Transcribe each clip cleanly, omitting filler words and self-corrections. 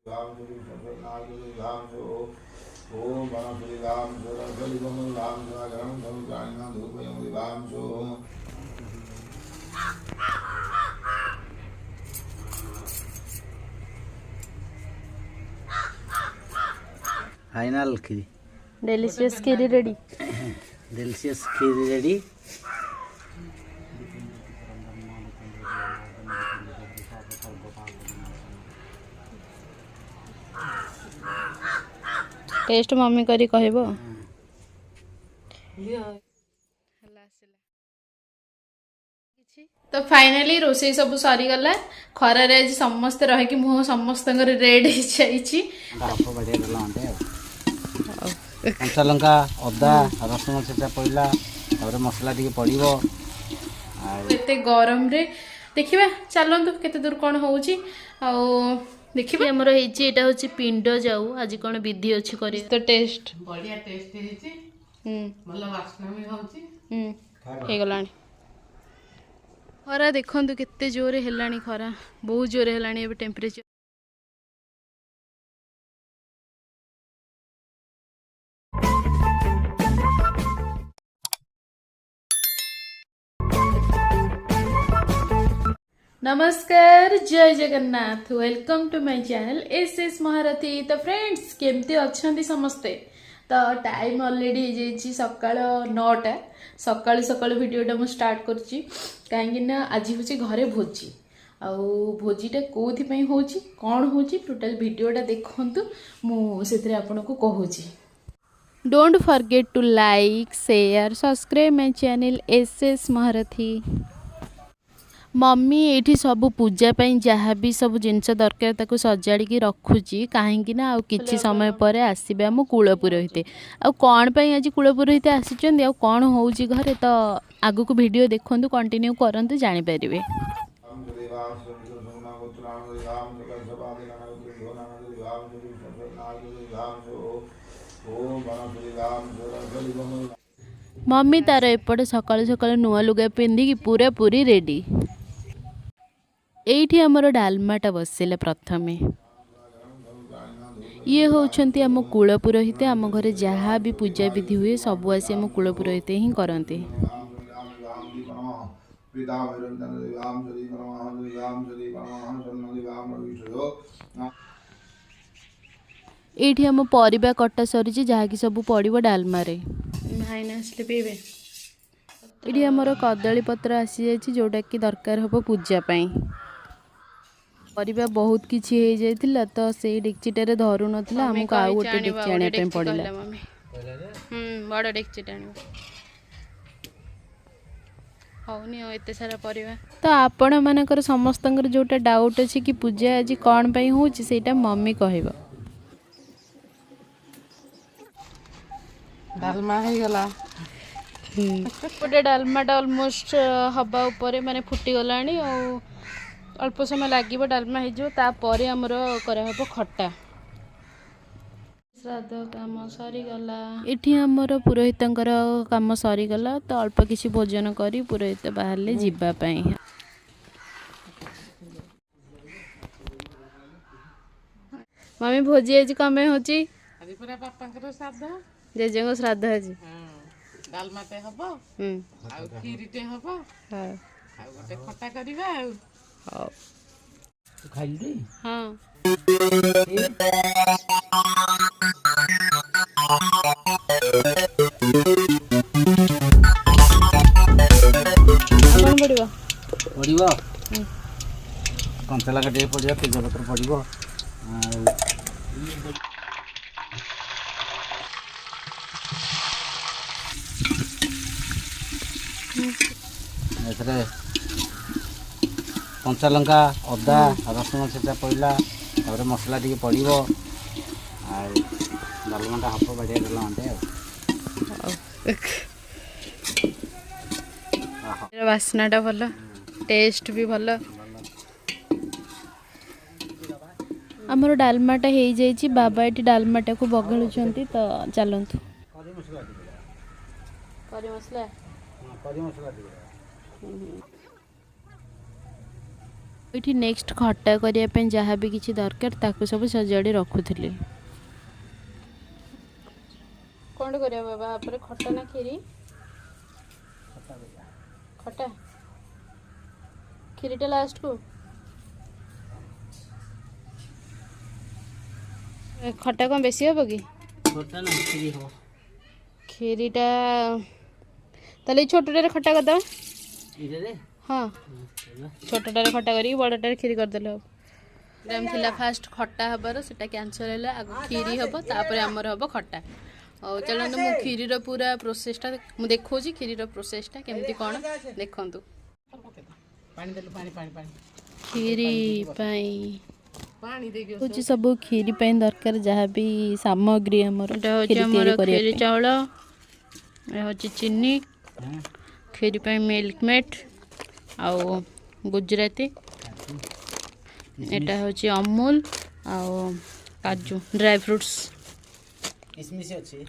Final खीरी delicious खीरी ready. Delicious खीरी रेडी। टेस्ट मम्मी करी कहबो। तो फाइनली रोषे सब सरी गला खरार आज समस्ते रह कि मुह समस्त रेड कंचा लंका अदा रसुण छेचा पड़ला मसला टी पड़ो एते गरम रे देखिबा चलंतु केते दूर कोन होउची आ देखिबा हमर हेची एटा होची पिंड जाऊ आज कोन विधि अछि करी तो टेस्ट बढ़िया टेस्ट हेची भलो वासना भी होची हे गलानी खरा देखंतु केते जोरे हेलानी खरा बहुत जोरे हेलानी ए टेम्परेचर। नमस्कार जय Jagannath welcome to my channel S Maharathi. तो फ्रेंड्स केमती अच्छी समस्ते तो टाइम ऑलरेडी सकाळ 9टा सकाळू सकाळू वीडियोटा मु स्टार्ट करुच्ची कहीं आज हूँ घरे भोजी आउ भोजीटा कौन हो कौन हो टोटाल वीडियोटा देखंतु मुझे आपन को कहूँ। Don't forget to like share subscribe my channel S Maharathi. Mummy ये सब पूजा जहाँ भी सब जिनस दरकार ताको सजाड़ी रखुची कहीं आ किछि समय पर आसबे आम कूल पुरोहित आ कौन आज कूल पुरोहित आसी आ कौन हो घरे तो आगु को वीडियो देखंतु कंटिन्यू करंतु जानि परिबे। मम्मी तार एपटे सकाळु सकाळु नुआ लुगा पिंधिकी पूरा पूरी रेडी। एठी हमर डालमाटा बसिले प्रथमे ये होउछंती आम कूल पुरोहित आम घरे जहाँ भी पूजा विधि हुए सब आसी आम कूल पुरोहित ही करते। एठी हम परिबा कटा सरी जहाँकि सब पड़ो डालमा रे भाईना आसले पीबे। एठी हमर कदली पत्र आसी जाइछि जोटा कि दरकार हबो पूजा पई परिबा बहुत किछि हे जाइतिला तो से डेक्चिटारे धरु नथिला हमको आ गोटे डेक्चि आने पे पड़िला। बड़ डेक्चिटा आनिबो हौनी एते सारा परिबा तो आपण मानकर समस्तंकर जोटा डाउट अछि कि पूजा आज कोन पई होछि सेटा मम्मी कहबो। डालमा हे गला गोटे डालमाटा ऑलमोस्ट हवा ऊपर माने फुटी गलानी और अल्प समय लगे डालमा होपर आमर कराब खटा श्राद्ध काम सरीगला। एठी आमर पुरोहित काम सरीगला तो अल्प किसी भोजन करी पुरोहित बाहर जीवा पाई। मम्मी भोजी आज कम होची आज पूरा पापा श्राद्ध जेजे श्राद्ध आज डालमाटे हबो आ खीरीटे हबो आ गोटे खटा करबा आ तू खाइल रे हां कौन पड़िबो पड़ो कंचा लगा टे पड़ो तेज पत्र पड़ो कंचा लंका अदा रसुण छेचा पड़ला मसला टी पड़ो डालमाटा हप बढ़िया डालमाटे वासनाटा भल टेस्ट भी भल। आमर डालमाटा हो जाइए बाबा ये डालमाटा को बगाड़ुंट तो चलतु करी मसला ये नेक्स्ट खट्टा करने जहाँ भी किसी दरकार ताको सब सजाड़ी रखुली। कौन कर बाबा आप खट्टा ना खीरी खट्टा खीरीटा लास्ट को खट्टा कौन बेसी हम कि खट्टा ना खीरी हो खीरीटा ताले छोटटे खट्टा करदे इधर रे हाँ छोटटे खट्टा करी बड़टे खीरी करदेले हम प्रोग्राम थिला फास्ट खट्टा हबार सेटा कैंसल है आग खीरी हम तापर आमर हम खट्टा और चलते मु खीरी पूरा प्रोसेसटा मु देखो खीरी प्रोसेसटा केमती कौन देखंतु पानी देलु पानी पानी पानी खीरी पाई पानी देके होची सब खीरी पाई दरकार जहाँ भी सामग्री हमर खीरी चावल होची चीनी खीरी पाई मिल्क मेट आउ गुजराती एटा होची अमूल आउ काजू ड्राई फ्रूट्स किसमिस अछि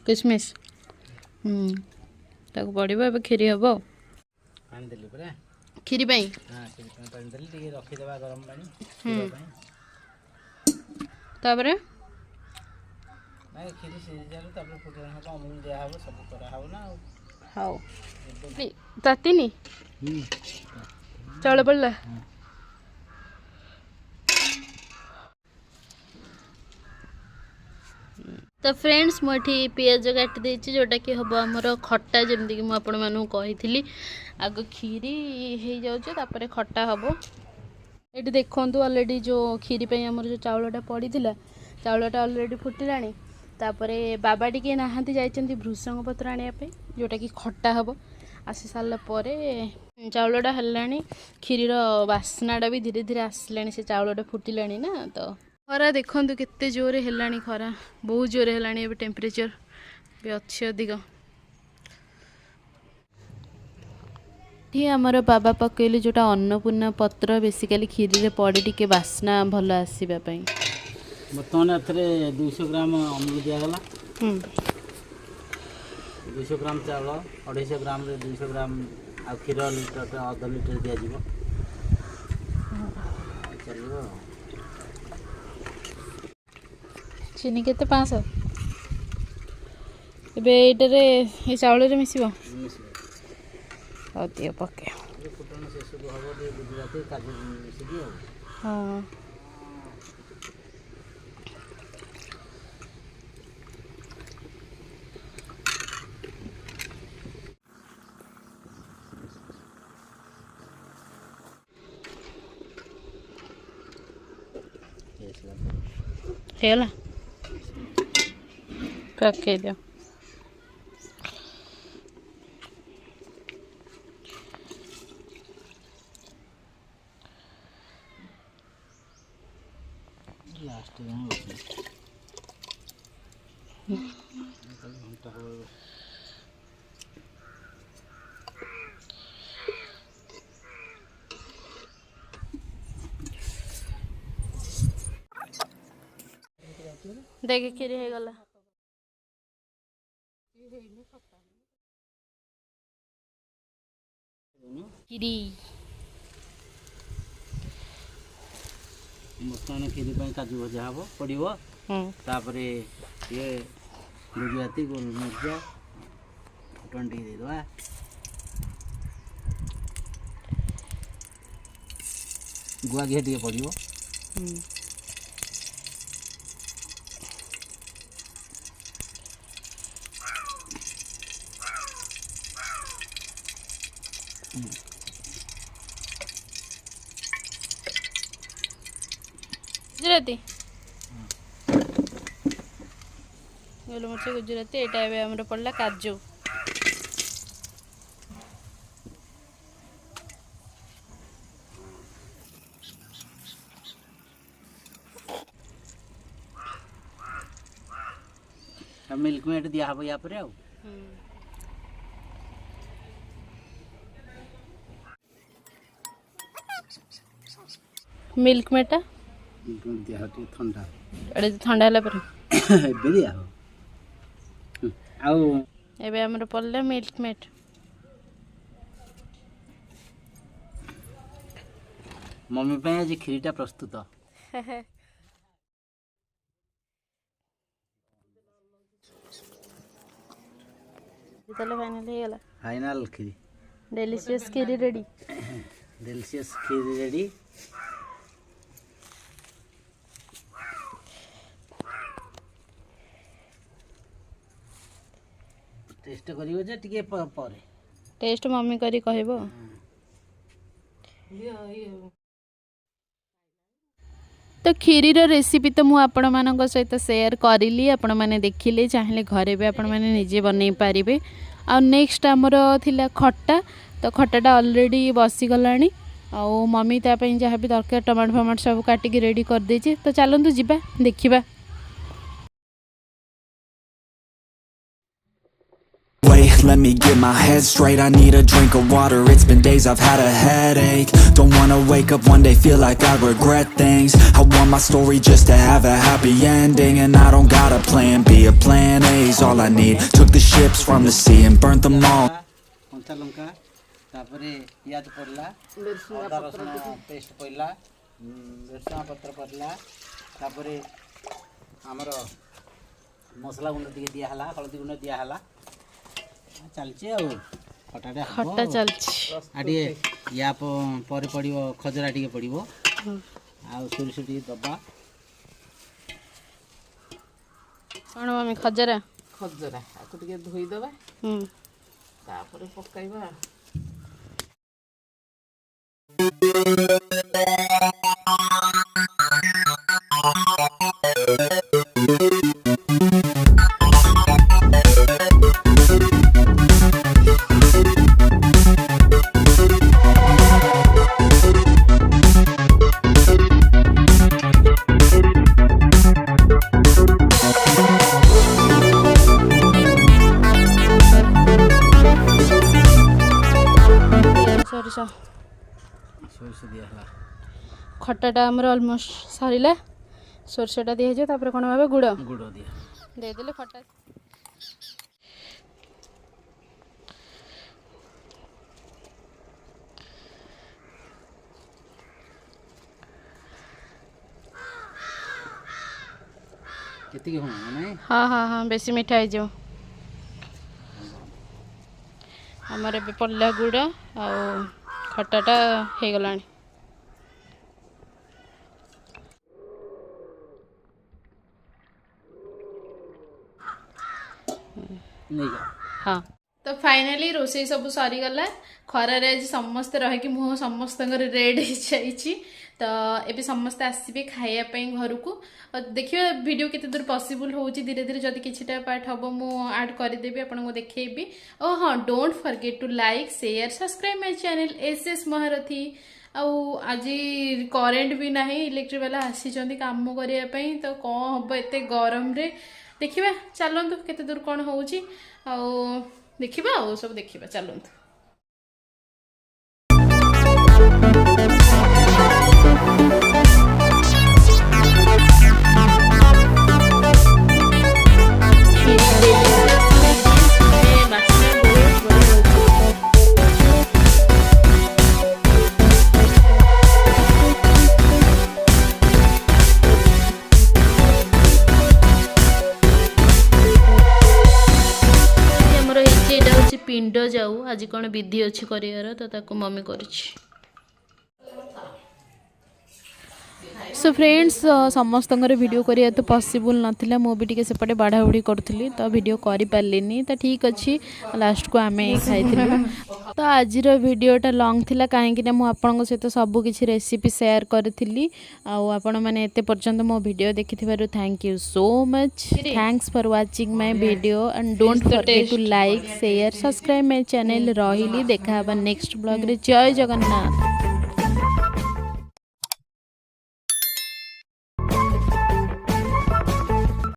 किसमिस ताको पड़िबो एबे खीरी हबो पानी देलु परा खीरी पाई हां खीरी पानी देलु टिके रखि देबा गरम पानी तापरे नाइ खीरी से जालु तापर फुटन हबो अमूल दिया हबो सब करा हबो ना हाउ तातिनी चावल पड़ला तो फ्रेंड्स मुझे पियाज काटी देछि जोटा कि हम आमर खट्टा जमती कि मुझे कही आग खीरी हो जाऊे तापर खट्टा हम ये देखु ऑलरेडी जो खीरी पे आमर जो चावलटा पड़ी चावलटा ऑलरेडी फुटिला तापर बाबा टी नहांती जाइछन्ती भृषंग पत्र आने जोटा कि खट्टा हम आसी सारा पर चावलटा है खीरीर बास्नाटा भी धीरे धीरे आसला से चावलटा फुटिला ना तो खरा देखु केते जोरे है खरा बहुत जोरे है टेम्परेचर भी अच्छे अधिक ये आमर बाबा पकईले जोटा अन्नपूर्णा पत्र बेसिकाली खीरी रे पड़े टिके बास्ना भल आसवाई बर्तमान एथरे 200 ग्राम अमूल दिया गला 200 ग्राम चावल 250 ग्राम रे 200 ग्राम आ खीर लीटर आधा लीटर दिया जीवो चलियो चीनी केते 500 एबे एटारे ए चावल रे मिसिबो दियो पके फुटन से सब हबो दे गुजराती काजू मिसी दियो हां हेला पके दियो लास्ट में देखे खीरी हो गला खीरी बर्तमान खीरी पाई काजू भजा हबो पड़िबो तापरे ये गुजराती गोलमरिचा फुटन टी दे दवा गुआ घी टी पड़िबो गुजराती गोलमरिच गुजराती यहाँ आमर पड़ला काजू मिल्क मेट दिया हबो या पर मिल्क मेटा दिया हटी ठंडा एडे ठंडा होला पर एबे दिया हो आउ एबे हमर पड़ला मिल्क मेट मम्मी पे आज खीरीटा प्रस्तुत फाइनल खीरी डेलीशियस खीरी रेडी डिलीशियस खीरी रेडी टेस्ट करियो जे टिके परे टेस्ट मम्मी करी कहबो तो खीरीर रेसिपी तो मुझे आपण मान सहित सेयार करी आपण मैंने देखिले चाहिए घरे भी आपण मैंने निजे बन पारे आ नेक्स्ट आमर थिला खट्टा तो खट्टाटा ऑलरेडी बसीगला आ मम्मी तापाई जहाँ भी दरकार टमाटो फमाटो सब काटिकी रेडी कर देछि तो चलतु जीवा देखिबा Wait, let me get my head straight. I need a drink of water. It's been days I've had a headache. Don't wanna wake up one day feel like I regret things. I want my story just to have a happy ending, and I don't got a plan B. A plan A's all I need. Took the ships from the sea and burnt them all. कंचा लंका तापरे पियाज पड़ला अदा रसुन paste पड़ला भृषंगा पत्र पड़ला तापरे हमर मसला गुंड टिके दिया हला हल्दी गुंड दिया हला चलचे आ खटाटा खट्टा चलछि आटे या पर पड़िबो खजरा टिके पड़िबो आ सोरिस टिके दबा कोन मम्मी खजरा आको टिके धोई दबा तापर पकाइबा सोरिस दिया हला खट्टाटा आमर ऑलमोस्ट सरीला सोरसटा दिया जाए तापर कोन भाबे गुड़ दिया दे देले खट्टा केतिके हो नै हाँ हाँ हाँ बेसी मिठा है जो आमर ए पड़ला गुड़ आ खट्टाटा हो गला हाँ तो फाइनाली रोसे सब सरीगला खरारे आज समस्ते रहीकि मुह समस्त रेड हो तो ये समस्ते आसबे खायापी घर को देखिए वीडियो केते दूर पॉसिबल हो धीरे धीरे जदि किछिटा पार्ट हम मु ऐड करदेवी आपको देखी और हाँ don't forget to like share subscribe my channel SS Maharathi आज करेंट भी ना इलेक्ट्रिक वाला आसी काम करने तो कौन हम एत गरम रे देखिबा चलतु केते दूर कौन हो देखिबा सब देखिबा चलतु पिंड जाऊ आज कौन विधि अच्छी कर तो मम्मी कर सो फ्रेंड्स समस्त वीडियो करिया तो पॉसिबल नाथिला मो भी टिके सेपटे बाढ़ा बुढ़ी करूली तो वीडियो करि पारलिनी तो ठीक अच्छी लास्ट को आमे खाइथिलु तो आज वीडियोटा लॉन्ग थिला कहीं मु आपन सहित सब किछि रेसिपी शेयर करथिली आ आपण माने एते पर्यंत मो वीडियो देखिथिबारु thank you so much thanks for watching my video and don't forget to like share subscribe my channel रहिली देखा नेक्स्ट ब्लॉग रे जय जगन्नाथ।